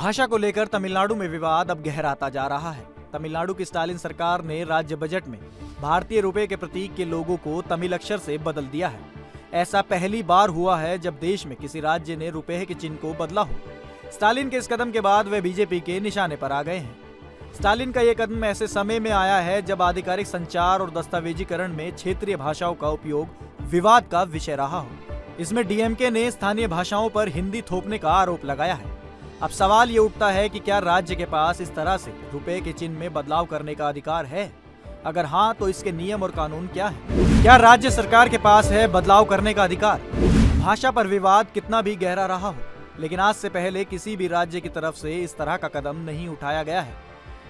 भाषा को लेकर तमिलनाडु में विवाद अब गहराता जा रहा है। तमिलनाडु की स्टालिन सरकार ने राज्य बजट में भारतीय रुपए के प्रतीक के लोगों को तमिल अक्षर से बदल दिया है। ऐसा पहली बार हुआ है जब देश में किसी राज्य ने रुपए के चिन्ह को बदला हो। स्टालिन के इस कदम के बाद वे बीजेपी के निशाने पर आ गए हैं। स्टालिन का ये कदम ऐसे समय में आया है जब आधिकारिक संचार और दस्तावेजीकरण में क्षेत्रीय भाषाओं का उपयोग विवाद का विषय रहा हो। इसमें डीएमके ने स्थानीय भाषाओं पर हिंदी थोपने का आरोप लगाया है। अब सवाल ये उठता है कि क्या राज्य के पास इस तरह से रुपए के चिन्ह में बदलाव करने का अधिकार है? अगर हाँ, तो इसके नियम और कानून क्या है? क्या राज्य सरकार के पास है बदलाव करने का अधिकार? भाषा पर विवाद कितना भी गहरा रहा हो, लेकिन आज से पहले किसी भी राज्य की तरफ से इस तरह का कदम नहीं उठाया गया है।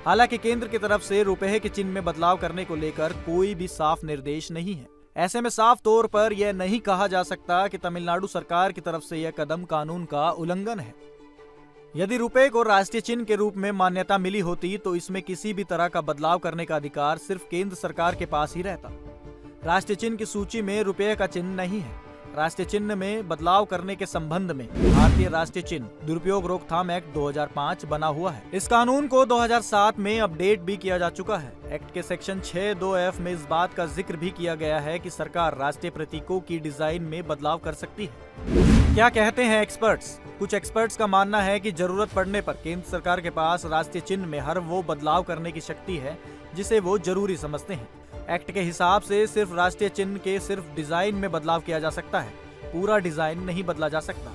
हालांकि केंद्र की तरफ से रुपए के चिन्ह में बदलाव करने को लेकर कोई भी साफ निर्देश नहीं है। ऐसे में साफ तौर पर यह नहीं कहा जा सकता कि तमिलनाडु सरकार की तरफ से यह कदम कानून का उल्लंघन है। यदि रुपए को राष्ट्रीय चिन्ह के रूप में मान्यता मिली होती तो इसमें किसी भी तरह का बदलाव करने का अधिकार सिर्फ केंद्र सरकार के पास ही रहता। राष्ट्रीय चिन्ह की सूची में रुपए का चिन्ह नहीं है। राष्ट्रीय चिन्ह में बदलाव करने के संबंध में भारतीय राष्ट्रीय चिन्ह दुरुपयोग रोकथाम एक्ट 2005 बना हुआ है। इस कानून को 2007 में अपडेट भी किया जा चुका है। एक्ट के सेक्शन 6(2)(f) में इस बात का जिक्र भी किया गया है कि सरकार राष्ट्रीय प्रतीकों की डिजाइन में बदलाव कर सकती है। क्या कहते हैं एक्सपर्ट्स? कुछ एक्सपर्ट्स का मानना है कि जरूरत पड़ने पर केंद्र सरकार के पास राष्ट्रीय चिन्ह में हर वो बदलाव करने की शक्ति है जिसे वो जरूरी समझते हैं। एक्ट के हिसाब से सिर्फ राष्ट्रीय चिन्ह के सिर्फ डिजाइन में बदलाव किया जा सकता है, पूरा डिजाइन नहीं बदला जा सकता।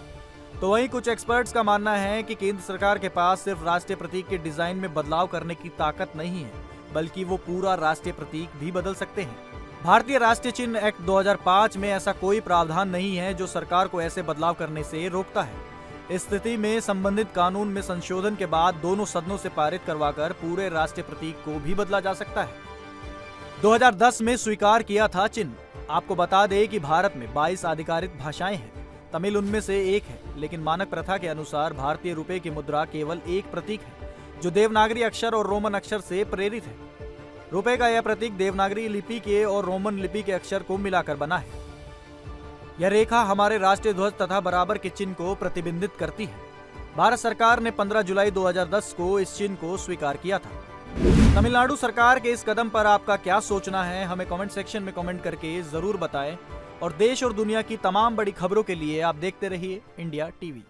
तो वहीं कुछ एक्सपर्ट्स का मानना है कि केंद्र सरकार के पास सिर्फ राष्ट्रीय प्रतीक के डिजाइन में बदलाव करने की ताकत नहीं है, बल्कि वो पूरा राष्ट्रीय प्रतीक भी बदल सकते हैं। भारतीय राष्ट्रीय चिन्ह एक्ट 2005 में ऐसा कोई प्रावधान नहीं है जो सरकार को ऐसे बदलाव करने से रोकता है। इस स्थिति में संबंधित कानून में संशोधन के बाद दोनों सदनों से पारित करवाकर पूरे राष्ट्रीय प्रतीक को भी बदला जा सकता है। 2010 में स्वीकार किया था चिन्ह। आपको बता दें कि भारत में 22 आधिकारिक भाषाएं हैं, तमिल उनमें से एक है, लेकिन मानक प्रथा के अनुसार भारतीय रुपए की मुद्रा केवल एक प्रतीक है जो देवनागरी अक्षर और रोमन अक्षर से प्रेरित है। रुपए का यह प्रतीक देवनागरी लिपि के और रोमन लिपि के अक्षर को मिलाकर बना है। यह रेखा हमारे राष्ट्रीय ध्वज तथा बराबर के चिन्ह को प्रतिबिंबित करती है। भारत सरकार ने 15 जुलाई 2010 को इस चिन्ह को स्वीकार किया था। तमिलनाडु सरकार के इस कदम पर आपका क्या सोचना है? हमें कमेंट सेक्शन में कमेंट करके जरूर बताएं। और देश और दुनिया की तमाम बड़ी खबरों के लिए आप देखते रहिए इंडिया टीवी।